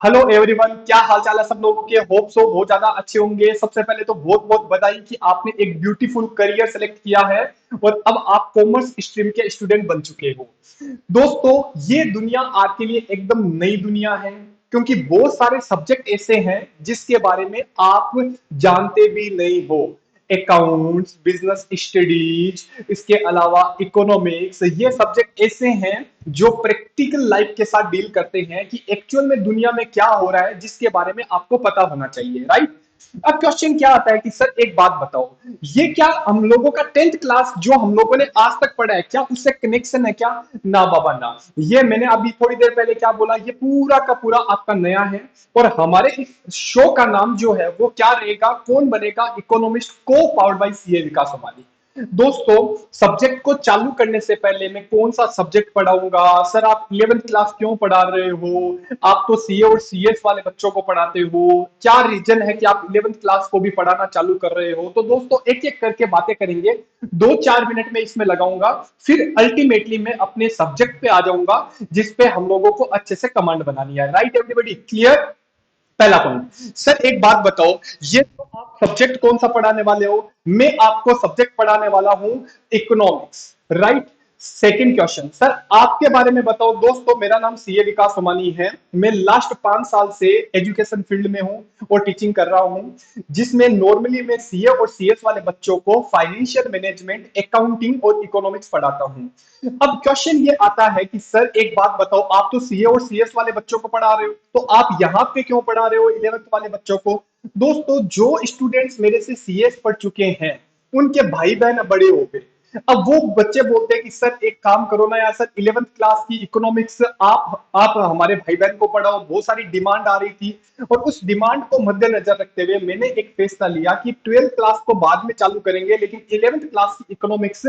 Hello everyone, क्या हाल चाल है सब लोगों के। होप सो बहुत ज्यादा अच्छे होंगे। सबसे पहले तो बहुत बहुत बधाई कि आपने एक ब्यूटीफुल करियर सेलेक्ट किया है और अब आप कॉमर्स स्ट्रीम के स्टूडेंट बन चुके हो। दोस्तों, ये दुनिया आपके लिए एकदम नई दुनिया है क्योंकि बहुत सारे सब्जेक्ट ऐसे हैं जिसके बारे में आप जानते भी नहीं हो। अकाउंट्स, बिजनेस स्टडीज, इसके अलावा इकोनॉमिक्स, ये सब्जेक्ट ऐसे हैं जो प्रैक्टिकल लाइफ के साथ डील करते हैं कि एक्चुअल में दुनिया में क्या हो रहा है जिसके बारे में आपको पता होना चाहिए, राइट। अब क्वेश्चन क्या आता है कि सर एक बात बताओ, ये क्या हम लोगों का टेंथ क्लास जो हम लोगों ने आज तक पढ़ा है क्या उससे कनेक्शन है क्या? ना बाबा ना। ये मैंने अभी थोड़ी देर पहले क्या बोला, ये पूरा का पूरा आपका नया है। और हमारे इस शो का नाम जो है वो क्या रहेगा, कौन बनेगा इकोनॉमिस्ट, को पावर्ड बाय सीए विकास सोमानी। दोस्तों, सब्जेक्ट को चालू करने से पहले मैं कौन सा सब्जेक्ट पढ़ाऊंगा, सर आप 11th क्लास क्यों पढ़ा रहे हो, आप तो सीए और सीएस वाले बच्चों को पढ़ाते हो, क्या रीजन है कि आप 11th क्लास को भी पढ़ाना चालू कर रहे हो। तो दोस्तों, एक एक करके बातें करेंगे। 2-4 मिनट में इसमें लगाऊंगा, फिर अल्टीमेटली मैं अपने सब्जेक्ट पे आ जाऊंगा जिसपे हम लोगों को अच्छे से कमांड बनानी है। Right everybody, clear? पहला पॉइंट। सर एक बात बताओ, ये तो आप सब्जेक्ट कौन सा पढ़ाने वाले हो? मैं आपको सब्जेक्ट पढ़ाने वाला हूं economics, right. Second question, sir आपके बारे में बताओ। दोस्तों, मेरा नाम सीए विकास सोमानी है। मैं लास्ट 5 साल से एजुकेशन फील्ड में हूं और टीचिंग कर रहा हूं, जिसमें नॉर्मली मैं सीए और सीएस वाले बच्चों को फाइनेंशियल मैनेजमेंट, अकाउंटिंग और इकोनॉमिक्स पढ़ाता हूं। अब क्वेश्चन ये आता है कि सर एक बात बताओ, आप तो सीए और सीएस वाले बच्चों को पढ़ा रहे हो, तो आप यहाँ पे क्यों पढ़ा रहे हो 11th वाले बच्चों को? दोस्तों, जो स्टूडेंट्स मेरे से सीएस पढ़ चुके हैं उनके भाई बहन बड़े हो गए। अब वो बच्चे बोलते हैं कि सर एक काम करो ना यार, सर 11th क्लास की इकोनॉमिक्स आप हमारे भाई बहन को पढ़ाओ। बहुत सारी डिमांड आ रही थी और उस डिमांड को मद्देनजर रखते हुए मैंने एक फैसला लिया कि 12th क्लास को बाद में चालू करेंगे, लेकिन 11th क्लास की इकोनॉमिक्स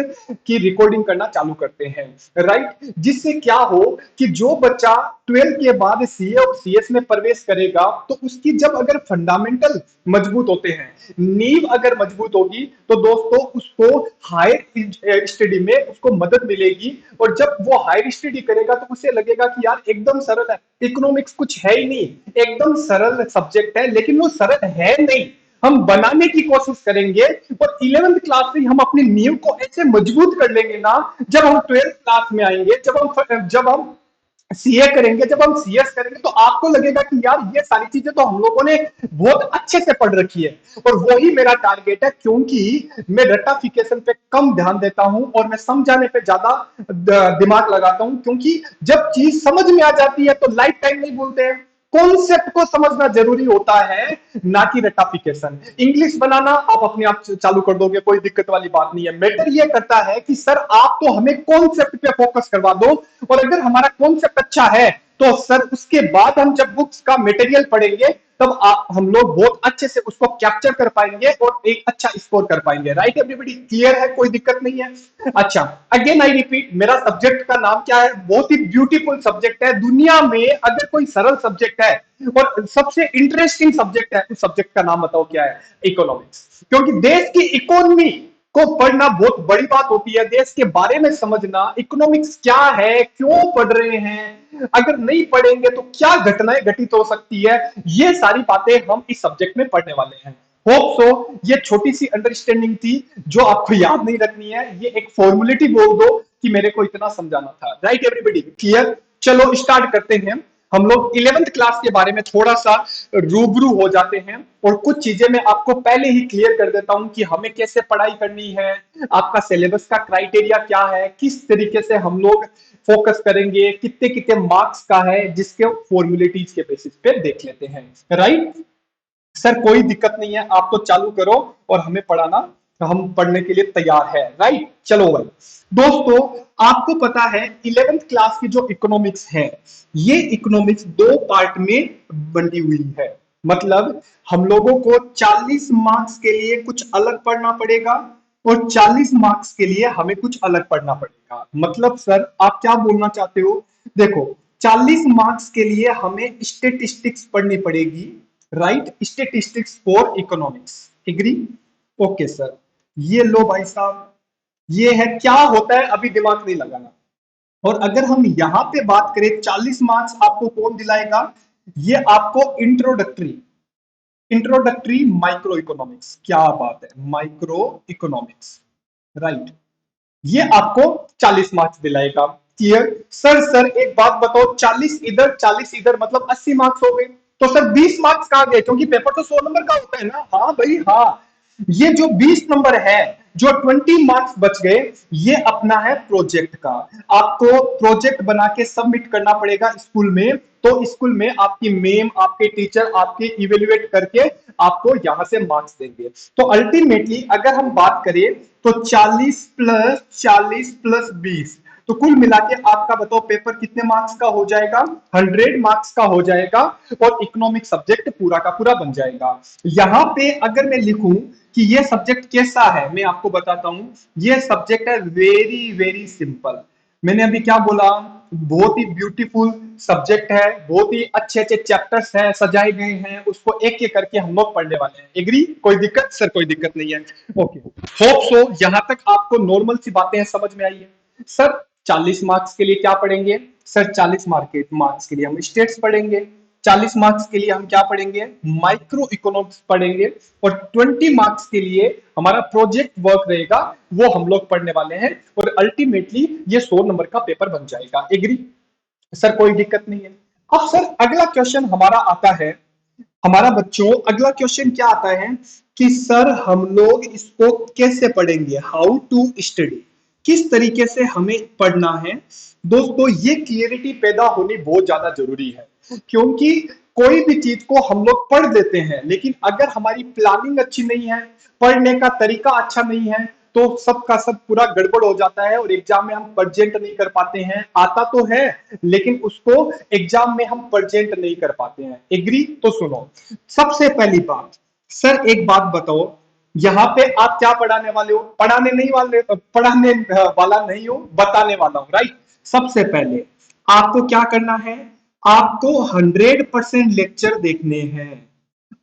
की रिकॉर्डिंग करना चालू करते हैं, राइट। जिससे क्या हो कि जो बच्चा 12th के बाद सीए और सीएस में प्रवेश करेगा तो उसकी जब अगर फंडामेंटल मजबूत होते हैं, नींव अगर मजबूत होगी, तो दोस्तों उसको हायर स्टडी में उसको मदद मिलेगी। और जब वो हायर स्टडी करेगा तो उसे लगेगा कि यार एकदम सरल है, इकोनॉमिक्स कुछ है ही नहीं, एकदम सरल सब्जेक्ट है। लेकिन वो सरल है नहीं, हम बनाने की कोशिश करेंगे और 11th क्लास से हम अपनी नींव को ऐसे मजबूत कर लेंगे ना, जब हम 12th क्लास में आएंगे, जब हम सीए करेंगे, जब हम सीएस करेंगे, तो आपको लगेगा कि यार ये सारी चीजें तो हम लोगों ने बहुत अच्छे से पढ़ रखी है। और वही मेरा टारगेट है, क्योंकि मैं रट्टाफिकेशन पे कम ध्यान देता हूं और मैं समझाने पे ज्यादा दिमाग लगाता हूं, क्योंकि जब चीज समझ में आ जाती है तो लाइफ टाइम नहीं भूलते हैं। कॉन्सेप्ट को समझना जरूरी होता है, ना कि रट्टाफिकेशन। इंग्लिश बनाना आप अपने आप चालू कर दोगे, कोई दिक्कत वाली बात नहीं है। मैटर ये करता है कि सर आप तो हमें कॉन्सेप्ट पे फोकस करवा दो, और अगर हमारा कॉन्सेप्ट अच्छा है तो सर उसके बाद हम जब बुक्स का मटेरियल पढ़ेंगे तब हम लोग बहुत अच्छे से उसको कैप्चर कर पाएंगे और एक अच्छा स्कोर कर पाएंगे। राइट एवरीबॉडी, क्लियर है? कोई दिक्कत नहीं है? अच्छा, अगेन आई रिपीट, मेरा सब्जेक्ट का नाम क्या है? बहुत ही ब्यूटीफुल सब्जेक्ट है। दुनिया में अगर कोई सरल सब्जेक्ट है और सबसे इंटरेस्टिंग सब्जेक्ट है, उस सब्जेक्ट का नाम बताओ क्या है? इकोनॉमिक्स। क्योंकि देश की इकोनॉमी को पढ़ना बहुत बड़ी बात होती है, देश के बारे में समझना, इकोनॉमिक्स क्या है, क्यों पढ़ रहे हैं, अगर नहीं पढ़ेंगे तो क्या घटनाएं घटित हो सकती है, ये सारी बातें हम इस सब्जेक्ट में पढ़ने वाले हैं। होप सो ये छोटी सी अंडरस्टैंडिंग थी जो आपको याद नहीं रखनी है, ये एक फॉर्मुलिटी बोल दो कि मेरे को इतना समझाना था। Right everybody, clear? चलो स्टार्ट करते हैं। हम लोग 11th क्लास के बारे में थोड़ा सा रूबरू हो जाते हैं और कुछ चीजें मैं आपको पहले ही क्लियर कर देता हूं कि हमें कैसे पढ़ाई करनी है, आपका सिलेबस का क्राइटेरिया क्या है, किस तरीके से हम लोग फोकस करेंगे, कितने कितने मार्क्स का है, जिसके फॉर्मुलेटीज के बेसिस पे देख लेते हैं। राइट सर, कोई दिक्कत नहीं है, आप तो चालू करो और हमें पढ़ाना, हम पढ़ने के लिए तैयार है। राइट, चलो भाई। दोस्तों, आपको पता है 11th क्लास की जो इकोनॉमिक्स है, ये इकोनॉमिक्स दो पार्ट में बंटी हुई है। मतलब हम लोगों को 40 मार्क्स के लिए कुछ अलग पढ़ना पड़ेगा और 40 मार्क्स के लिए हमें कुछ अलग पढ़ना पड़ेगा। मतलब सर आप क्या बोलना चाहते हो? देखो, 40 मार्क्स के लिए हमें स्टेटिस्टिक्स पढ़नी पड़ेगी, right, statistics for economics. Agree? Okay sir, ये लो भाई साहब, ये है क्या होता है, अभी दिमाग नहीं लगाना। और अगर हम यहां पे बात करें 40 मार्क्स आपको कौन दिलाएगा? ये आपको इंट्रोडक्टरी इंट्रोडक्टरी माइक्रो इकोनॉमिक्स, क्या बात है, माइक्रो इकोनॉमिक्स, राइट। ये आपको 40 मार्क्स दिलाएगा। क्लियर। सर एक बात बताओ, 40 इधर 40 इधर मतलब 80 मार्क्स हो गए। तो सर 20 मार्क्स कहां गए, क्योंकि पेपर तो 100 नंबर का होता है ना। हाँ भाई हाँ, ये जो 20 नंबर है, जो 20 मार्क्स बच गए, ये अपना है प्रोजेक्ट का। आपको प्रोजेक्ट बना के सबमिट करना पड़ेगा स्कूल में। तो स्कूल में आपकी मेम, आपके टीचर आपके इवेल्युएट करके आपको यहां से मार्क्स देंगे। तो अल्टीमेटली अगर हम बात करें तो 40 + 20 तो कुल मिला के आपका बताओ पेपर कितने मार्क्स का हो जाएगा, 100 मार्क्स का हो जाएगा। और इकोनॉमिक सब्जेक्ट पूरा का पूरा बन जाएगा। यहां पे अगर मैं लिखूं कि ये सब्जेक्ट कैसा है, मैं आपको बताता हूं। ये सब्जेक्ट है वेरी वेरी सिंपल। मैंने अभी क्या बोला, बहुत ही ब्यूटीफुल सब्जेक्ट है, बहुत ही अच्छे अच्छे चैप्टर्स हैं, सजाए गए हैं, उसको एक एक करके हम लोग पढ़ने वाले हैं। एग्री, कोई दिक्कत सर, कोई दिक्कत नहीं है। ओके, होप सो यहां तक आपको नॉर्मल सी बातें समझ में आई है। सर 40 मार्क्स के लिए क्या पढ़ेंगे, सर 40 मार्क्स के लिए हम स्टेट्स पढ़ेंगे। 40 मार्क्स के लिए हम क्या पढ़ेंगे, माइक्रो इकोनॉमिक्स पढ़ेंगे। और 20 मार्क्स के लिए हमारा प्रोजेक्ट वर्क रहेगा, वो हम लोग पढ़ने वाले हैं। और अल्टीमेटली ये 100 नंबर का पेपर बन जाएगा। एग्री सर, कोई दिक्कत नहीं है। अब सर अगला क्वेश्चन हमारा आता है, हमारा बच्चों अगला क्वेश्चन क्या आता है कि सर हम लोग इसको कैसे पढ़ेंगे, हाउ टू स्टडी, किस तरीके से हमें पढ़ना है। दोस्तों ये क्लियरिटी पैदा होनी बहुत ज्यादा जरूरी है, क्योंकि कोई भी चीज को हम लोग पढ़ देते हैं, लेकिन अगर हमारी प्लानिंग अच्छी नहीं है, पढ़ने का तरीका अच्छा नहीं है, तो सबका सब पूरा गड़बड़ हो जाता है और एग्जाम में हम प्रेजेंट नहीं कर पाते हैं। आता तो है लेकिन उसको एग्जाम में हम प्रेजेंट नहीं कर पाते हैं। एग्री, तो सुनो, सबसे पहली बात, सर एक बात बताओ, यहाँ पे आप क्या पढ़ाने वाले हो, पढ़ाने नहीं वाले, पढ़ाने वाला नहीं हो, बताने वाला हूं, राइट। सबसे पहले आपको क्या करना है, आपको 100% लेक्चर देखने हैं।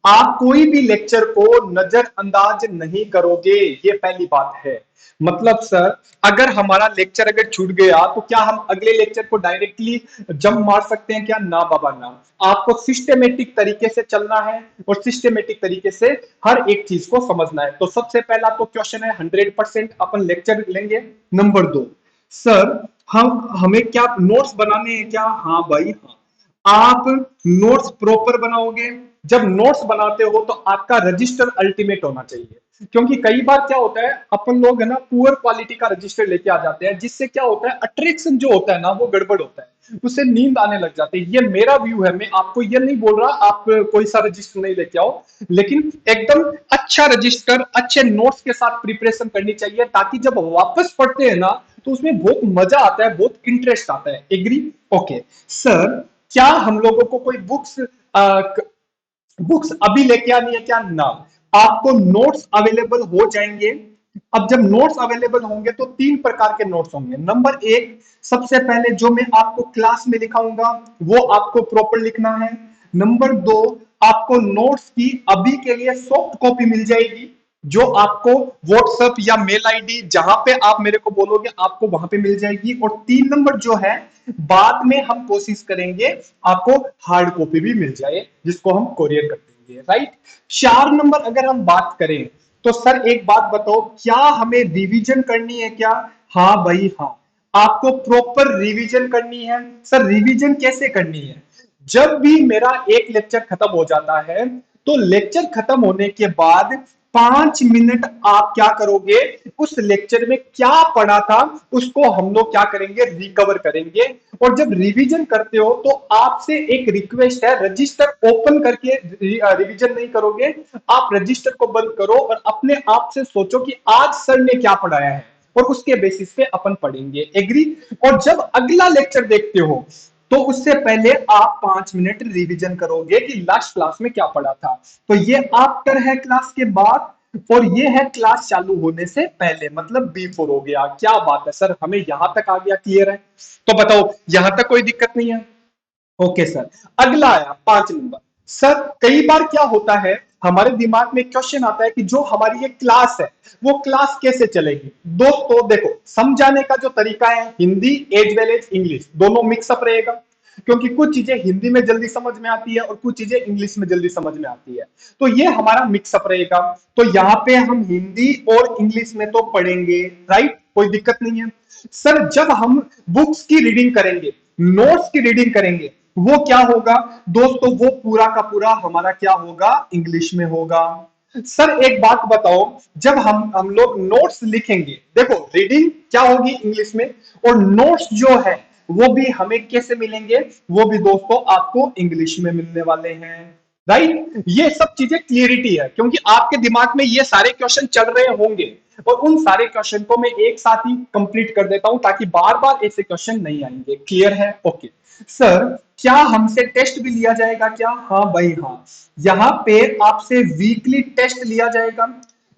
आप कोई भी लेक्चर को नजरअंदाज नहीं करोगे, ये पहली बात है। मतलब सर अगर हमारा लेक्चर अगर छूट गया तो क्या हम अगले लेक्चर को डायरेक्टली जंप मार सकते हैं क्या, ना बाबा ना। आपको सिस्टमेटिक तरीके से चलना है और सिस्टमेटिक तरीके से हर एक चीज को समझना है। तो सबसे पहला तो क्वेश्चन है 100% अपन लेक्चर लेंगे। नंबर 2, सर हम हमें क्या नोट्स बनाने हैं क्या, हाँ भाई हाँ। आप नोट्स प्रॉपर बनाओगे। जब नोट्स बनाते हो तो आपका रजिस्टर अल्टीमेट होना चाहिए, क्योंकि कई बार क्या होता है अपन लोग है ना पुअर क्वालिटी का रजिस्टर लेके आ जाते हैं, जिससे क्या होता है अट्रैक्शन जो होता है ना वो गड़बड़ होता है, उससे नींद आने लग जाती है। ये मेरा व्यू है, मैं आपको ये नहीं बोल रहा आप कोई सा रजिस्टर नहीं लेके आओ, लेकिन एकदम अच्छा रजिस्टर अच्छे नोट्स के साथ प्रिपरेशन करनी चाहिए, ताकि जब वापस पढ़ते हैं ना तो उसमें बहुत मजा आता है, बहुत इंटरेस्ट आता है। Agree, okay. सर क्या हम लोगों को कोई बुक्स अभी लेके आनी है क्या, ना। आपको नोट्स अवेलेबल हो जाएंगे। अब जब नोट्स अवेलेबल होंगे तो 3 प्रकार के नोट्स होंगे। नंबर 1, सबसे पहले जो मैं आपको क्लास में लिखाऊंगा वो आपको प्रॉपर लिखना है। नंबर 2, आपको नोट्स की अभी के लिए सॉफ्ट कॉपी मिल जाएगी, जो आपको व्हाट्सएप या मेल आईडी जहां पे आप मेरे को बोलोगे आपको वहां पे मिल जाएगी। और 3 नंबर जो है, बाद में हम कोशिश करेंगे आपको हार्ड कॉपी भी मिल जाए, जिसको हम कोरियर कर देंगे, राइट। 4 नंबर अगर हम बात करें तो सर एक बात बताओ, क्या हमें रिवीजन करनी है क्या, हाँ भाई हाँ। आपको प्रॉपर रिवीजन करनी है। सर रिवीजन कैसे करनी है, जब भी मेरा एक लेक्चर खत्म हो जाता है तो लेक्चर खत्म होने के बाद 5 मिनट आप क्या करोगे, उस लेक्चर में क्या पढ़ा था उसको हम लोग क्या करेंगे, रिकवर करेंगे। और जब रिवीजन करते हो तो आपसे एक रिक्वेस्ट है, रजिस्टर ओपन करके रिवीजन नहीं करोगे, आप रजिस्टर को बंद करो और अपने आप से सोचो कि आज सर ने क्या पढ़ाया है, और उसके बेसिस पे अपन पढ़ेंगे। एग्री। और जब अगला लेक्चर देखते हो तो उससे पहले आप 5 मिनट रिवीजन करोगे कि लास्ट क्लास में क्या पढ़ा था। तो ये आफ्टर है क्लास के बाद, और ये है क्लास चालू होने से पहले, मतलब बिफोर हो गया। क्या बात है सर, हमें यहां तक आ गया, क्लियर है। तो बताओ यहां तक कोई दिक्कत नहीं है। ओके सर, अगला आया 5 नंबर। सर कई बार क्या होता है, हमारे दिमाग में क्वेश्चन आता है कि जो हमारी ये क्लास है वो क्लास कैसे चलेगी। दोस्तों देखो, समझाने का जो तरीका है Hindi as well as English दोनों मिक्सअप रहेगा। क्योंकि कुछ चीजें हिंदी में जल्दी समझ में आती है और कुछ चीजें इंग्लिश में जल्दी समझ में आती है। तो ये हमारा मिक्सअप रहेगा। तो यहाँ पे हम हिंदी और इंग्लिश में तो पढ़ेंगे, राइट, कोई दिक्कत नहीं है। सर जब हम बुक्स की रीडिंग करेंगे, नोट्स की रीडिंग करेंगे, वो क्या होगा दोस्तों, वो पूरा का पूरा हमारा क्या होगा, इंग्लिश में होगा। सर एक बात बताओ, जब हम लोग नोट्स लिखेंगे, देखो रीडिंग क्या होगी इंग्लिश में, और नोट्स जो है वो भी हमें कैसे मिलेंगे, वो भी दोस्तों आपको इंग्लिश में मिलने वाले हैं, राइट। ये सब चीजें क्लियरिटी है, क्योंकि आपके दिमाग में ये सारे क्वेश्चन चल रहे होंगे और उन सारे क्वेश्चन को मैं एक साथ ही कंप्लीट कर देता हूं ताकि बार बार ऐसे क्वेश्चन नहीं आएंगे। क्लियर है, ओके। सर क्या हमसे टेस्ट भी लिया जाएगा क्या? हाँ भाई हाँ, यहाँ पे आपसे वीकली टेस्ट लिया जाएगा,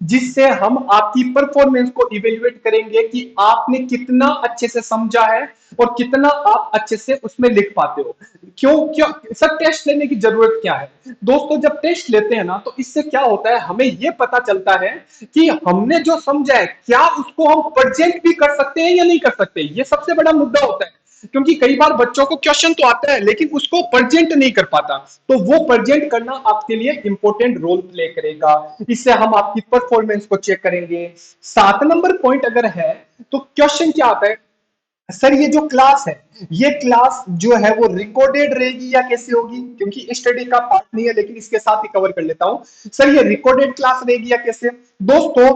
जिससे हम आपकी परफॉर्मेंस को इवेल्युएट करेंगे कि आपने कितना अच्छे से समझा है और कितना आप अच्छे से उसमें लिख पाते हो। क्यों क्यों सर टेस्ट लेने की जरूरत क्या है? दोस्तों जब टेस्ट लेते हैं ना, तो इससे क्या होता है, हमें यह पता चलता है कि हमने जो समझा है क्या उसको हम प्रेजेंट भी कर सकते हैं या नहीं कर सकते। ये सबसे बड़ा मुद्दा होता है, क्योंकि कई बार बच्चों को क्वेश्चन तो आता है लेकिन उसको प्रेजेंट नहीं कर पाता, तो वो प्रेजेंट करना आपके लिए इंपॉर्टेंट रोल प्ले करेगा। इससे हम आपकी परफॉर्मेंस को चेक करेंगे। 7 नंबर पॉइंट अगर है तो क्वेश्चन क्या आता है, सर ये जो क्लास है, ये क्लास जो है वो रिकॉर्डेड रहेगी या कैसे होगी? क्योंकि स्टडी का पार्ट नहीं है लेकिन इसके साथ ही कवर कर लेता हूं। सर ये रिकॉर्डेड क्लास रहेगी या कैसे? दोस्तों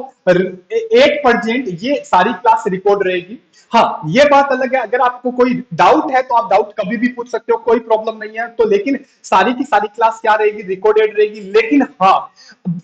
8% ये सारी क्लास रिकॉर्ड रहेगी। हाँ ये बात अलग है, अगर आपको कोई डाउट है तो आप डाउट कभी भी पूछ सकते हो, कोई प्रॉब्लम नहीं है। तो लेकिन सारी की सारी क्लास क्या रहेगी, रिकॉर्डेड रहेगी। लेकिन हाँ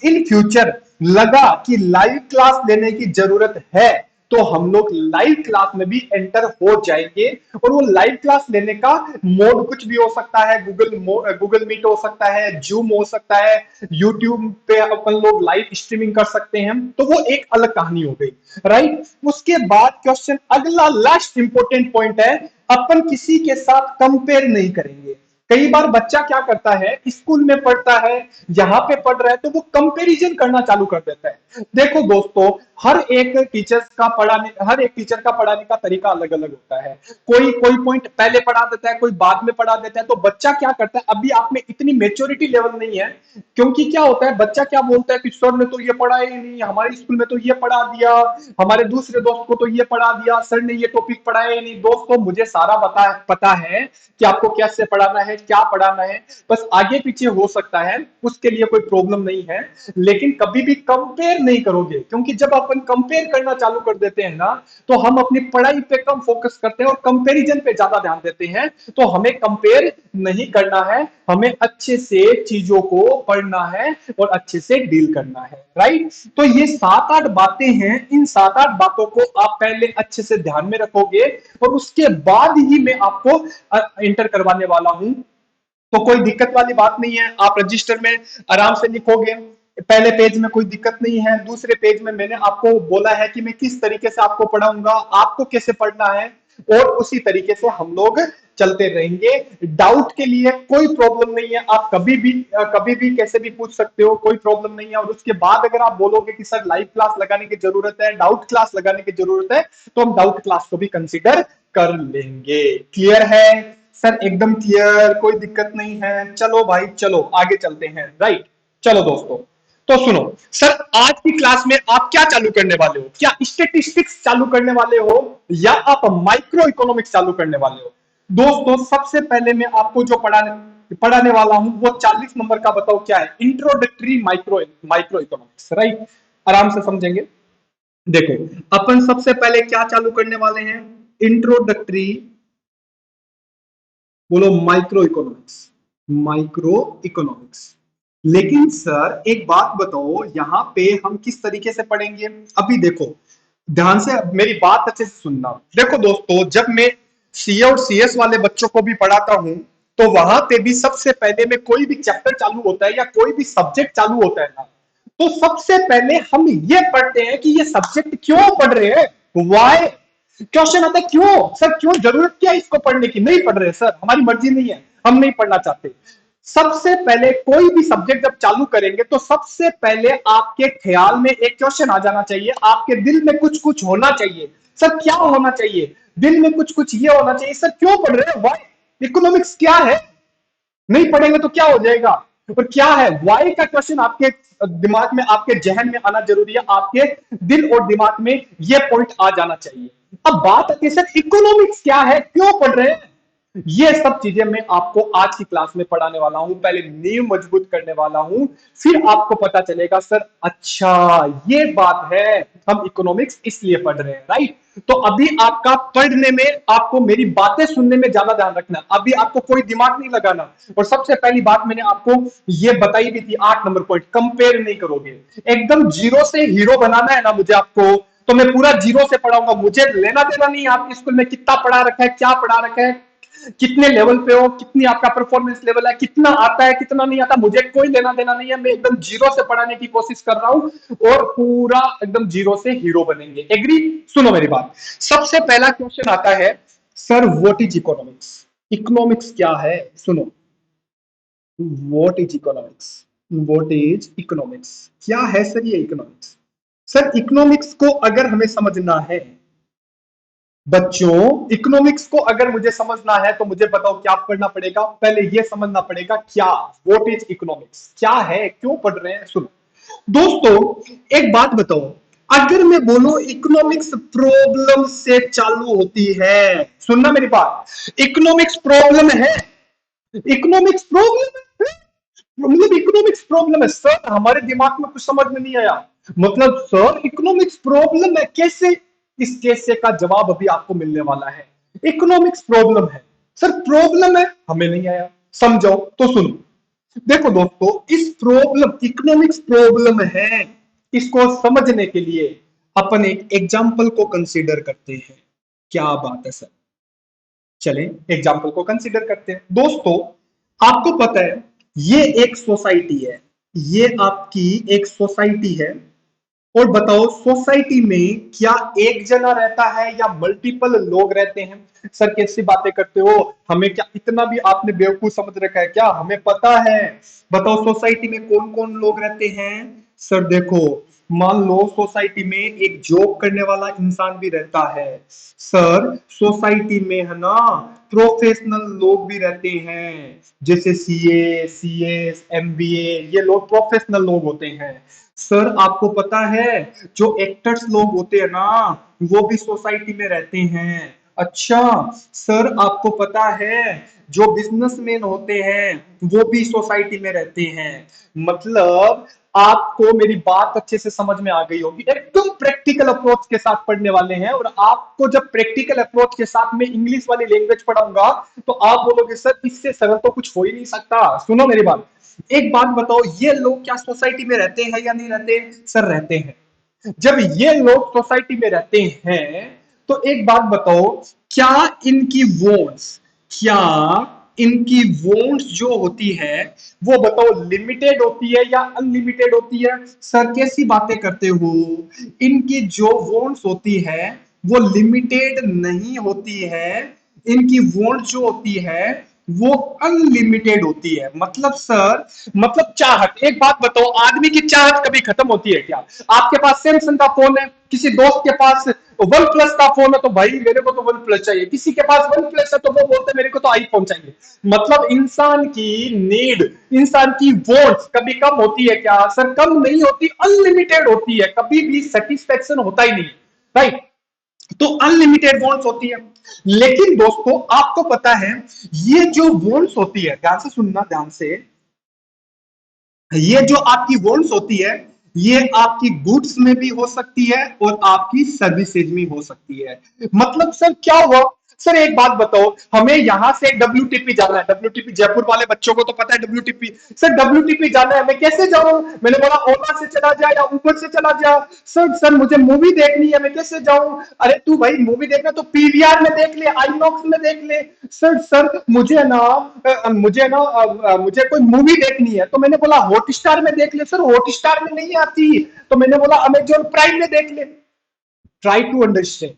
इन फ्यूचर लगा कि लाइव क्लास लेने की जरूरत है तो हम लोग लाइव क्लास में भी एंटर हो जाएंगे। और वो लाइव क्लास लेने का मोड कुछ भी हो सकता है, गूगल मीट हो सकता है, जूम हो सकता है, यूट्यूब पे अपन लोग लाइव स्ट्रीमिंग कर सकते हैं, तो वो एक अलग कहानी हो गई, राइट। उसके बाद क्वेश्चन अगला लास्ट इंपॉर्टेंट पॉइंट है, अपन किसी के साथ कंपेयर नहीं करेंगे। कई बार बच्चा क्या करता है, स्कूल में पढ़ता है, यहाँ पे पढ़ रहा है, तो वो कंपैरिजन करना चालू कर देता है। देखो दोस्तों हर एक टीचर का पढ़ाने का तरीका अलग अलग होता है। कोई कोई पॉइंट पहले पढ़ा देता है, कोई बाद में पढ़ा देता है। तो बच्चा क्या करता है, अभी आप में इतनी मेच्योरिटी लेवल नहीं है, क्योंकि क्या होता है बच्चा क्या बोलता है कि सर ने तो ये पढ़ा ही नहीं, हमारे स्कूल में तो ये पढ़ा दिया, हमारे दूसरे दोस्त को तो ये पढ़ा दिया, सर ने ये टॉपिक पढ़ाया ही नहीं। दोस्तों मुझे सारा पता है कि आपको कैसे पढ़ाना है, क्या पढ़ाना है, बस आगे पीछे हो सकता है, उसके लिए कोई प्रॉब्लम नहीं है। लेकिन कभी भी कंपेयर नहीं करोगे, क्योंकि जब अपन कंपेयर करना चालू कर देते हैं ना, तो हम अपनी पढ़ाई पे कम फोकस करते हैं और कंपैरिजन पे ज्यादा ध्यान देते हैं। तो हमें कंपेयर नहीं करना है, हमें अच्छे से चीजों को पढ़ना है और अच्छे से डील करना है, राइट। तो ये 7-8 बातें हैं, इन 7-8 बातों को आप पहले अच्छे से ध्यान में रखोगे और उसके बाद ही मैं आपको इंटर करवाने वाला हूं। तो कोई दिक्कत वाली बात नहीं है, आप रजिस्टर में आराम से लिखोगे। पहले पेज में कोई दिक्कत नहीं है, दूसरे पेज में मैंने आपको बोला है कि मैं किस तरीके से आपको पढ़ाऊंगा, आपको कैसे पढ़ना है, और उसी तरीके से हम लोग चलते रहेंगे। डाउट के लिए कोई प्रॉब्लम नहीं है, आप कभी भी कैसे भी पूछ सकते हो, कोई प्रॉब्लम नहीं है। और उसके बाद अगर आप बोलोगे कि सर लाइव क्लास लगाने की जरूरत है, डाउट क्लास लगाने की जरूरत है, तो हम डाउट क्लास को भी कंसिडर कर लेंगे। क्लियर है सर? एकदम क्लियर, कोई दिक्कत नहीं है। चलो भाई चलो आगे चलते हैं, राइट। चलो दोस्तों तो सुनो, सर आज की क्लास में आप क्या चालू करने वाले हो? क्या स्टेटिस्टिक्स चालू करने वाले हो या आप माइक्रो इकोनॉमिक्स चालू करने वाले हो? दोस्तों सबसे पहले मैं आपको जो पढ़ाने वाला हूं वो 40 नंबर का, बताओ क्या है, इंट्रोडक्टरी माइक्रो इकोनॉमिक्स, राइट। आराम से समझेंगे। देखो अपन सबसे पहले क्या चालू करने वाले हैं, इंट्रोडक्टरी, बोलो माइक्रो इकोनॉमिक्स, माइक्रो इकोनॉमिक्स। लेकिन सर एक बात बताओ, यहां पे हम किस तरीके से पढ़ेंगे? अभी देखो ध्यान से मेरी बात अच्छे से सुनना। देखो दोस्तों जब मैं सीए और सीएस वाले बच्चों को भी पढ़ाता हूं, तो वहां पे भी सबसे पहले में कोई भी चैप्टर चालू होता है या कोई भी सब्जेक्ट चालू होता है ना, तो सबसे पहले हम ये पढ़ते हैं कि ये सब्जेक्ट क्यों पढ़ रहे हैं, वाई। क्वेश्चन आता है क्यों सर, क्यों, जरूरत क्या है इसको पढ़ने की? नहीं पढ़ रहे सर, हमारी मर्जी नहीं है, हम नहीं पढ़ना चाहते। सबसे पहले कोई भी सब्जेक्ट जब चालू करेंगे तो सबसे पहले आपके ख्याल में एक क्वेश्चन आ जाना चाहिए, आपके दिल में कुछ कुछ होना चाहिए। सर क्या होना चाहिए? दिल में कुछ कुछ ये होना चाहिए, सर क्यों पढ़ रहे हैं, व्हाई? इकोनॉमिक्स क्या है? नहीं पढ़ेंगे तो क्या हो जाएगा? और क्या है वाई का क्वेश्चन आपके दिमाग में, आपके जहन में आना जरूरी है, आपके दिल और दिमाग में ये पॉइंट आ जाना चाहिए। अब बात आती है सर इकोनॉमिक्स क्या है, क्यों पढ़ रहे हैं? ये सब चीजें मैं आपको आज की क्लास में पढ़ाने वाला हूं, पहले नींव मजबूत करने वाला हूं, फिर आपको पता चलेगा सर अच्छा ये बात है, हम इकोनॉमिक्स इसलिए पढ़ रहे हैं, राइट? तो अभी आपका पढ़ने में, आपको मेरी बातें सुनने में ज्यादा ध्यान रखना, अभी आपको कोई दिमाग नहीं लगाना। और सबसे पहली बात मैंने आपको ये बताई भी थी, 8 नंबर पॉइंट, कंपेयर नहीं करोगे। एकदम जीरो से हीरो बनाना है ना मुझे आपको, तो मैं पूरा जीरो से पढ़ाऊंगा, मुझे लेना देना नहीं आपके स्कूल में कितना पढ़ा रखा है, क्या पढ़ा रखा है, कितने लेवल पे हो, कितनी आपका परफॉर्मेंस लेवल है, कितना आता है कितना नहीं आता, मुझे कोई लेना देना नहीं है। मैं एकदम जीरो से पढ़ाने की कोशिश कर रहा हूं और पूरा एकदम जीरो से हीरो बनेंगे। एग्री? सुनो मेरी बात। सबसे पहला क्वेश्चन आता है sir what is economics? Economics क्या है? सुनो, what is economics? What is economics? क्या है सर ये इकोनॉमिक्स? सर इकोनॉमिक्स को अगर हमें समझना है बच्चों, इकोनॉमिक्स को अगर मुझे समझना है तो मुझे बताओ क्या पढ़ना पड़ेगा? पहले यह समझना पड़ेगा क्या व्हाट इज इकोनॉमिक्स क्या है, क्यों पढ़ रहे हैं। सुनो दोस्तों, एक बात बताओ, अगर मैं बोलूं इकोनॉमिक्स प्रॉब्लम से चालू होती है, सुनना मेरी बात, इकोनॉमिक्स प्रॉब्लम है, इकोनॉमिक्स प्रॉब्लम है, मतलब इकोनॉमिक्स प्रॉब्लम है सर, हमारे दिमाग में कुछ समझ में नहीं आया। मतलब सर इकोनॉमिक्स प्रॉब्लम है कैसे? इस कैसे का जवाब अभी आपको मिलने वाला है। इकोनॉमिक्स प्रॉब्लम है सर, प्रॉब्लम है, हमें नहीं आया, समझो तो सुनो। देखो दोस्तों, इस प्रॉब्लम, इकोनॉमिक्स प्रॉब्लम है, इसको समझने के लिए अपन एक एग्जाम्पल को कंसीडर करते हैं। क्या बात है सर, चलें एग्जाम्पल को कंसीडर करते हैं। दोस्तों आपको पता है ये एक सोसाइटी है, ये आपकी एक सोसाइटी है, और बताओ सोसाइटी में क्या एक जना रहता है या मल्टीपल लोग रहते हैं? सर कैसी बातें करते हो, हमें क्या इतना भी आपने बेवकूफ समझ रखा है क्या? हमें पता है। बताओ सोसाइटी में कौन कौन लोग रहते हैं? सर देखो, मान लो सोसाइटी में एक जॉब करने वाला इंसान भी रहता है। सर सोसाइटी में है ना प्रोफेशनल लोग भी रहते हैं, जैसे सीए, सीएस, एमबीए, ये लोग प्रोफेशनल लोग होते हैं। सर आपको पता है जो एक्टर्स लोग होते हैं ना, वो भी सोसाइटी में रहते हैं। अच्छा सर आपको पता है जो बिजनेसमैन होते हैं वो भी सोसाइटी में रहते हैं। मतलब आपको मेरी बात अच्छे से समझ में आ गई होगी, एकदम प्रैक्टिकल अप्रोच के साथ पढ़ने वाले हैं। और आपको जब प्रैक्टिकल अप्रोच के साथ में इंग्लिश वाली लैंग्वेज पढ़ाऊंगा तो आप बोलोगे सर इससे सरल तो कुछ हो ही नहीं सकता। सुनो मेरी बात, एक बात बताओ, ये लोग क्या सोसाइटी में रहते हैं या नहीं रहते? सर रहते हैं। जब ये लोग सोसाइटी में रहते हैं तो एक बात बताओ, क्या इनकी वोट्स, क्या इनकी वोट्स जो होती है वो बताओ लिमिटेड होती है या अनलिमिटेड होती है? सर कैसी बातें करते हो, इनकी जो वोट्स होती है वो लिमिटेड नहीं होती है, इनकी वोट जो होती है वो अनलिमिटेड होती है। मतलब सर, मतलब चाहत, एक बात बताओ, आदमी की चाहत कभी खत्म होती है क्या? आपके पास सैमसंग का फोन है, किसी दोस्त के पास वन प्लस का फोन है तो भाई मेरे को तो वन प्लस चाहिए, किसी के पास वन प्लस है तो वो बोलते मेरे को तो आईफोन चाहिए। मतलब इंसान की नीड, इंसान की वोट्स कभी कम होती है क्या? सर कम नहीं होती, अनलिमिटेड होती है, कभी भी सेटिस्फेक्शन होता ही नहीं, राइट? तो अनलिमिटेड वॉन्ट्स होती है। लेकिन दोस्तों आपको पता है ये जो वॉन्ट्स होती है, ध्यान से सुनना, ध्यान से, ये जो आपकी वॉन्ट्स होती है ये आपकी गुड्स में भी हो सकती है और आपकी सर्विसेज में हो सकती है। मतलब सर क्या हुआ? सर एक बात बताओ, हमें यहां से डब्ल्यूटीपी जाना है, डब्ल्यूटीपी जयपुर वाले बच्चों को तो पता है डब्ल्यूटीपी। सर डब्ल्यूटीपी जाना है, मैं कैसे जाऊं? मैंने बोला ओला से चला जा या ऊबर से चला जा। सर मुझे मूवी देखनी है, मैं कैसे जाऊं? अरे तू भाई मूवी देखना तो पीवीआर में देख ले, आईनॉक्स में देख ले। सर मुझे ना मुझे कोई मूवी देखनी है, तो मैंने बोला हॉटस्टार में देख ले। सर हॉटस्टार में नहीं आती, तो मैंने बोला अमेजॉन प्राइम में देख ले। Try to understand,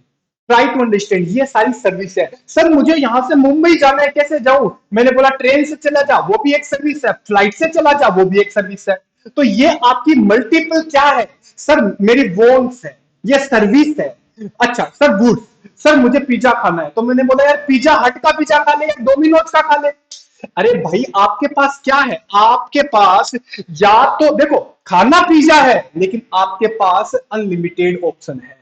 try to understand, ये सारी सर्विस है। सर मुझे यहां से मुंबई जाना है, कैसे जाऊं? मैंने बोला ट्रेन से चला जा, वो भी एक सर्विस है, फ्लाइट से चला जा, वो भी एक सर्विस है। तो ये आपकी मल्टीपल क्या है? सर मेरी वोन्स है, ये सर्विस है। अच्छा सर गुड्स, सर मुझे पिज्जा खाना है, तो मैंने बोला यार पिज्जा हट का पिज्जा खा ले या डोमिनोज का खा ले। अरे भाई आपके पास क्या है, आपके पास या तो देखो खाना पिज्जा है लेकिन आपके पास अनलिमिटेड ऑप्शन है,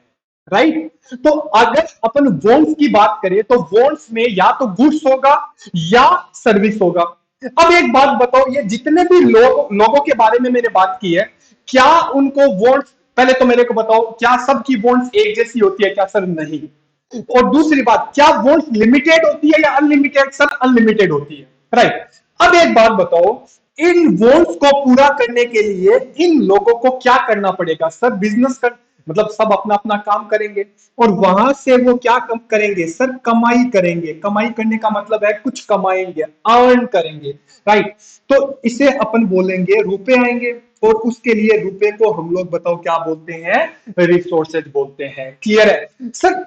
राइट। तो अगर अपन वॉन्ट्स की बात करें तो वॉन्ट्स में या तो गुड्स होगा या सर्विस होगा। अब एक बात बताओ, ये जितने भी लोगों के बारे में मैंने बात की है, क्या उनको वॉन्ट्स, पहले तो मेरे को बताओ क्या सबकी वॉन्ट्स एक जैसी होती है क्या? सर नहीं। और दूसरी बात, क्या वॉन्ट्स लिमिटेड होती है या अनलिमिटेड? सर अनलिमिटेड होती है, राइट। अब एक बात बताओ, इन वॉन्ट्स को पूरा करने के लिए इन लोगों को क्या करना पड़ेगा? सर बिजनेस कर, मतलब सब अपना अपना काम करेंगे और वहां से वो क्या कम करेंगे? सर कमाई करेंगे। कमाई करने का मतलब है कुछ कमाएंगे, अर्न करेंगे, राइट। तो इसे अपन बोलेंगे रुपए आएंगे, और उसके लिए रुपए को हम लोग बताओ क्या बोलते हैं? रिसोर्सेज बोलते हैं। क्लियर है सर?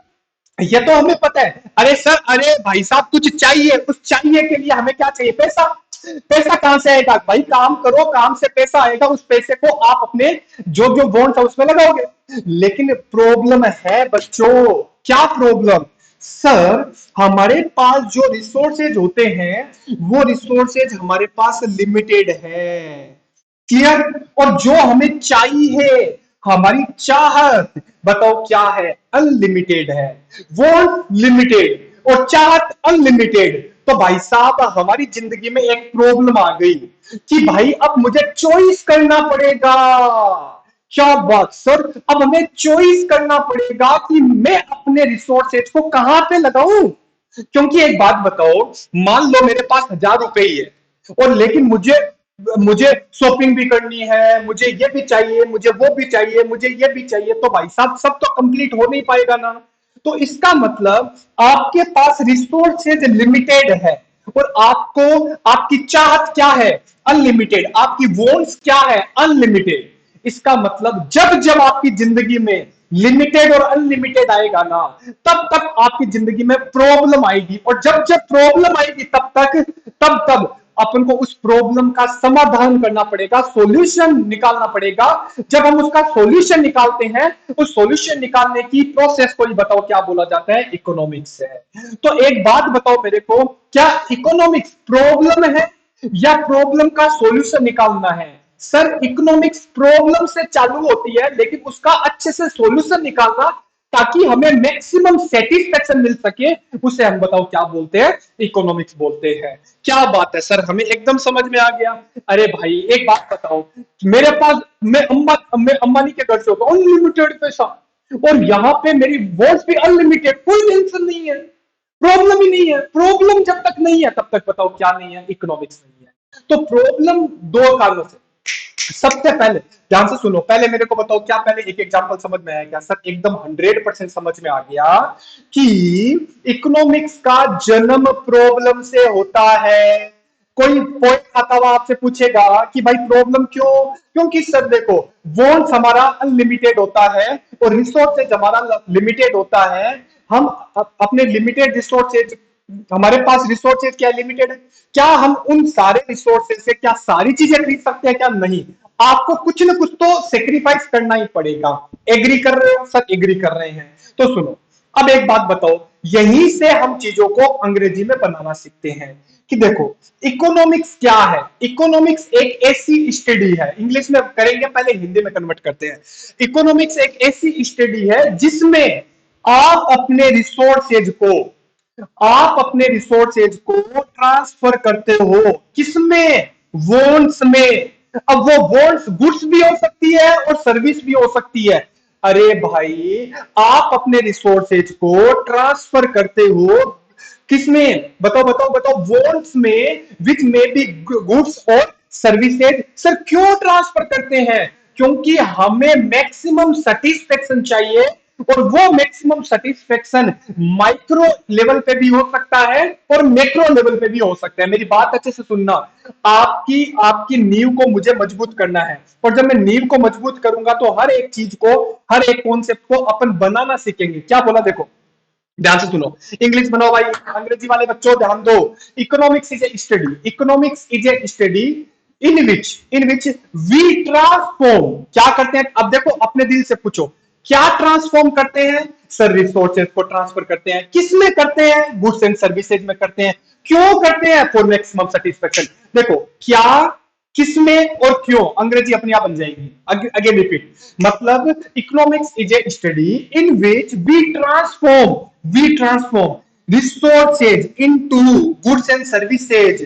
ये तो हमें पता है। अरे सर, अरे भाई साहब कुछ चाहिए, उस चाहिए के लिए हमें क्या चाहिए? पैसा। पैसा कहां से आएगा भाई? काम करो, काम से पैसा आएगा, उस पैसे को आप अपने जो जो वांट्स है उसमें लगाओगे। लेकिन प्रॉब्लम है बच्चों, क्या प्रॉब्लम? सर हमारे पास जो रिसोर्सेज होते हैं वो रिसोर्सेज हमारे पास लिमिटेड है। क्लियर? और जो हमें चाहिए, हमारी चाहत बताओ क्या है? अनलिमिटेड है। वांट लिमिटेड और चाहत अनलिमिटेड। तो भाई साहब हमारी जिंदगी में एक प्रॉब्लम आ गई कि भाई अब मुझे चॉइस करना पड़ेगा। क्या बात सर, अब हमें चॉइस करना पड़ेगा कि मैं अपने रिसोर्सेज को कहां पे लगाऊं। क्योंकि एक बात बताओ, मान लो मेरे पास 1000 रुपए ही है, और लेकिन मुझे मुझे शॉपिंग भी करनी है, मुझे ये भी चाहिए, मुझे वो भी चाहिए, मुझे ये भी चाहिए, तो भाई साहब सब तो कंप्लीट हो नहीं पाएगा ना। तो इसका मतलब आपके पास रिसोर्सेज लिमिटेड है और आपको, आपकी चाहत क्या है? अनलिमिटेड। आपकी वॉन्ट्स क्या है? अनलिमिटेड। इसका मतलब जब जब आपकी जिंदगी में लिमिटेड और अनलिमिटेड आएगा ना, तब तक आपकी जिंदगी में प्रॉब्लम आएगी, और जब जब प्रॉब्लम आएगी तब तब अपन को उस प्रॉब्लम का समाधान करना पड़ेगा, सॉल्यूशन निकालना पड़ेगा। जब हम उसका सॉल्यूशन निकालते हैं, उस सॉल्यूशन निकालने की प्रोसेस को ही बताओ क्या बोला जाता है? इकोनॉमिक्स है। तो एक बात बताओ मेरे को, क्या इकोनॉमिक्स प्रॉब्लम है या प्रॉब्लम का सॉल्यूशन निकालना है? सर इकोनॉमिक्स प्रॉब्लम से चालू होती है, लेकिन उसका अच्छे से सॉल्यूशन निकालना ताकि हमें मैक्सिमम सेटिस्फेक्शन मिल सके, उसे हम बताओ क्या बोलते हैं? इकोनॉमिक्स बोलते हैं। क्या बात है सर, हमें एकदम समझ में आ गया। अरे भाई एक बात बताओ, मेरे पास, मैं अंबानी के घर से होता हूं, अनलिमिटेड पैसा, और यहां पे मेरी वॉच भी अनलिमिटेड, कोई टेंशन नहीं है, प्रॉब्लम ही नहीं है। प्रॉब्लम जब तक नहीं है तब तक बताओ क्या नहीं है? इकोनॉमिक्स नहीं है। तो प्रॉब्लम दो कारणों से। सबसे पहले ध्यान से सुनो, पहले मेरे को बताओ क्या पहले एक एग्जांपल समझ में आया क्या? सर एकदम 100% समझ में आ गया कि इकोनॉमिक्स का जन्म प्रॉब्लम से होता है। कोई पॉइंट खाता हुआ आपसे पूछेगा कि भाई प्रॉब्लम क्यों? क्योंकि सर देखो, वॉन्ट्स हमारा अनलिमिटेड होता है और रिसोर्सेज हमारा लिमिटेड होता है। हम अपने लिमिटेड रिसोर्सेज, हमारे पास रिसोर्सेज क्या लिमिटेड है, क्या हम उन सारे रिसोर्सेज से क्या सारी चीजें खरीद सकते हैं? क्या नहीं। आपको कुछ ना कुछ तो सेक्रीफाइस करना ही पड़ेगा। एग्री कर रहे हो? सर एग्री कर रहे हैं। तो सुनो, अब एक बात बताओ, यहीं से हम चीजों को अंग्रेजी में बनाना सीखते हैं कि देखो इकोनॉमिक्स क्या है। इकोनॉमिक्स एक ऐसी स्टडी है, इंग्लिश में करेंगे पहले हिंदी में कन्वर्ट करते हैं। इकोनॉमिक्स एक ऐसी स्टडी है जिसमें आप अपने रिसोर्सेज को, आप अपने रिसोर्सेज को ट्रांसफर करते हो किसमें? वॉन्ट्स में। अब वो वॉन्ट्स गुड्स भी हो सकती है और सर्विस भी हो सकती है। अरे भाई आप अपने रिसोर्सेज को ट्रांसफर करते हो किसमें? बताओ बताओ बताओ। वॉन्ट्स में, विच में बी गुड्स और सर्विसेज। सर क्यों ट्रांसफर करते हैं? क्योंकि हमें मैक्सिमम सेटिस्फेक्शन चाहिए, और वो मैक्सिमम सेटिस्फेक्शन माइक्रो लेवल पे भी हो सकता है और मैक्रो लेवल पे भी हो सकता है। मेरी बात अच्छे से सुनना। आपकी आपकी नींव को मुझे मजबूत करना है, और जब मैं नींव को मजबूत करूंगा तो हर एक चीज को, हर एक कॉन्सेप्ट को अपन बनाना सीखेंगे। क्या बोला? देखो ध्यान से सुनो, इंग्लिश बनाओ भाई, अंग्रेजी वाले बच्चों ध्यान दो। Economics is a study, economics is a study in which we transform. क्या करते हैं? अब देखो अपने दिल से पूछो, क्या ट्रांसफॉर्म करते हैं? सर रिसोर्सेज को ट्रांसफर करते हैं, किस में करते हैं? गुड्स एंड सर्विसेज में करते हैं। क्यों करते हैं? For maximum satisfaction. देखो क्या, किसमें और क्यों, अंग्रेजी अपने आप बन जाएगी। अगेन रिपीट, मतलब economics is a study in which we transform resources into goods and services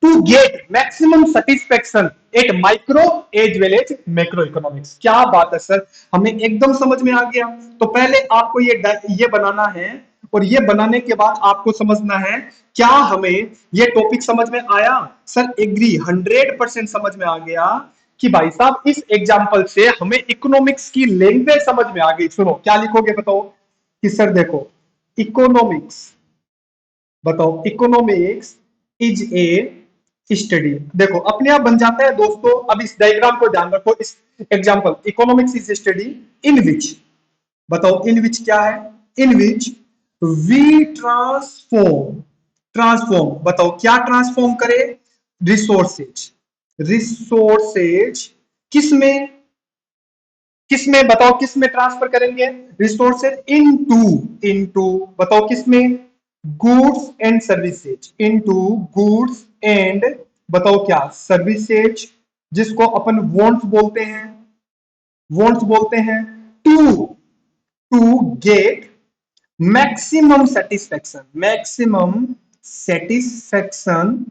to get maximum satisfaction at micro as well as macro economics। क्या बात है सर, हमें एकदम समझ में आ गया। तो पहले आपको ये बनाना है, और ये बनाने के बाद आपको समझना है क्या हमें ये टॉपिक समझ में आया? सर एग्री, 100% समझ में आ गया कि भाई साहब इस एग्जाम्पल से हमें इकोनॉमिक्स की लैंग्वेज समझ में आ गई। सुनो क्या लिखोगे बताओ कि सर देखो इकोनॉमिक्स, बताओ इकोनॉमिक्स इज ए स्टडी। देखो अपने आप बन जाता है दोस्तों। अब इस डायग्राम को ध्यान रखो, इस example economics is a study in which, बताओ इन विच क्या है? इन विच वी ट्रांसफॉर्म, बताओ क्या ट्रांसफॉर्म करे? रिसोर्सेज, रिसोर्सेज किसमें, किसमें बताओ, किसमें ट्रांसफर करेंगे? रिसोर्सेज इनटू, इनटू बताओ किसमें? Goods and services, into goods and बताओ क्या? सर्विसेज, जिसको अपन वॉन्ट्स बोलते हैं, वॉन्ट्स बोलते हैं। To to get maximum satisfaction, maximum satisfaction,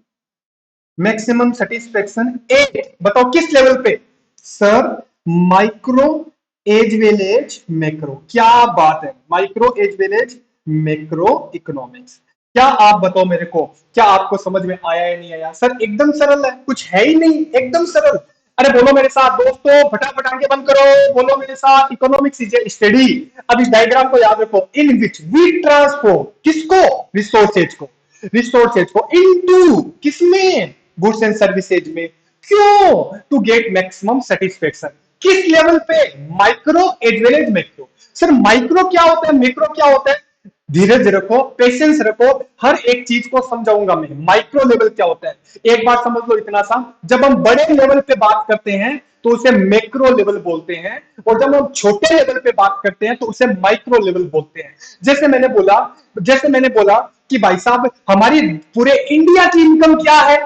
maximum satisfaction at, बताओ किस लेवल पे? Sir micro as well as macro. क्या बात है, micro as well as macro economics. क्या आप बताओ मेरे को, क्या आपको समझ में आया या नहीं आया? सर एकदम सरल है, कुछ है ही नहीं, एकदम सरल। अरे बोलो मेरे साथ दोस्तों, फटाफट आंखें बंद करो, बोलो मेरे साथ, इकोनॉमिक्स इज ए स्टडी। अब इस डायग्राम को याद रखो, इन विच वी ट्रांसफॉर्म, किसको? रिसोर्सेज को, रिसोर्सेज को इनटू किसमें? गुड्स एंड सर्विसेज में। क्यों? To get maximum satisfaction. किस लेवल पे? Micro as well as macro. Sir micro क्या होता है, मैक्रो क्या होता है? धीरज रखो, पेशेंस रखो, हर एक चीज को समझाऊंगा मैं। माइक्रो लेवल क्या होता है एक बार समझ लो इतना सा, जब हम बड़े लेवल पे बात करते हैं तो उसे मैक्रो लेवल बोलते हैं, और जब हम छोटे लेवल पे बात करते हैं तो उसे माइक्रो लेवल बोलते हैं। जैसे मैंने बोला कि भाई साहब हमारी पूरे इंडिया की इनकम क्या है?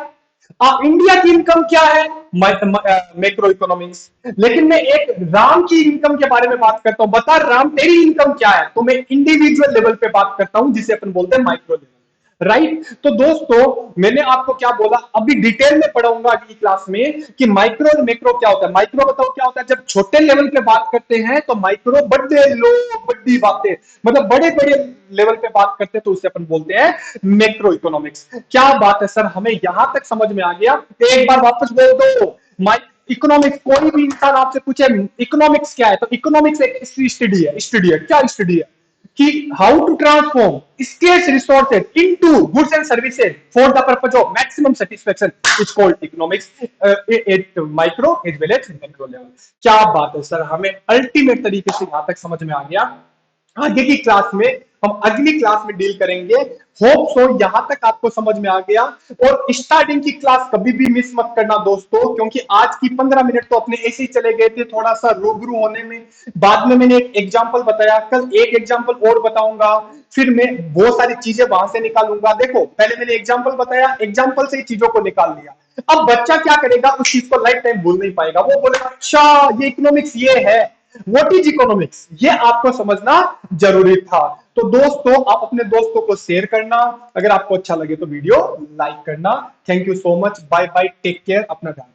इंडिया की इनकम क्या है? Macro economics. लेकिन मैं एक राम की इनकम के बारे में बात करता हूं, बता राम तेरी इनकम क्या है? तो मैं इंडिविजुअल लेवल पे बात करता हूं, जिसे अपन बोलते हैं माइक्रो लेवल। राइट? तो दोस्तों मैंने आपको क्या बोला, अभी डिटेल में पढ़ाऊंगा अगली क्लास में कि माइक्रो और मैक्रो क्या होता है। माइक्रो बताओ क्या होता है? जब छोटे लेवल पे बात करते हैं तो माइक्रो बड़े लोग बड़ी बातें, मतलब बड़े बड़े लेवल पे बात करते हैं तो उसे अपन बोलते हैं मैक्रो इकोनॉमिक्स। क्या बात है सर, हमें यहां तक समझ में आ गया। एक बार वापस बोल दो, इकोनॉमिक्स, कोई भी इंसान आपसे पूछे इकोनॉमिक्स क्या है, तो इकोनॉमिक्स एक स्टडी है। स्टडी है क्या? स्टडी है कि how to transform scarce resources into goods and services for the purpose of maximum satisfaction is called economics at micro as well as macro level. क्या बात है सर, हमें अल्टीमेट तरीके से यहां तक समझ में आ गया। आगे की क्लास में हम अगली क्लास में डील करेंगे। होप सो यहां तक आपको समझ में आ गया। और स्टार्टिंग की क्लास कभी भी मिस मत करना दोस्तों, क्योंकि आज की 15 मिनट तो अपने ऐसे ही चले गए थे थोड़ा सा रूबरू होने में। बाद में मैंने एक एग्जांपल बताया, कल एक एग्जांपल और बताऊंगा, फिर मैं बहुत सारी चीजें वहां से निकालूंगा। देखो पहले मैंने एग्जांपल बताया, एग्जांपल से ही चीजों को निकाल लिया। अब बच्चा क्या करेगा, उस चीज को लाइफ टाइम भूल नहीं पाएगा। वो बोलेगा अच्छा ये इकोनॉमिक्स ये है, व्हाट इज इकोनॉमिक्स, ये आपको समझना जरूरी था। तो दोस्तों आप अपने दोस्तों को शेयर करना, अगर आपको अच्छा लगे तो वीडियो लाइक करना। Thank you so much, bye bye, take care, अपना ध्यान।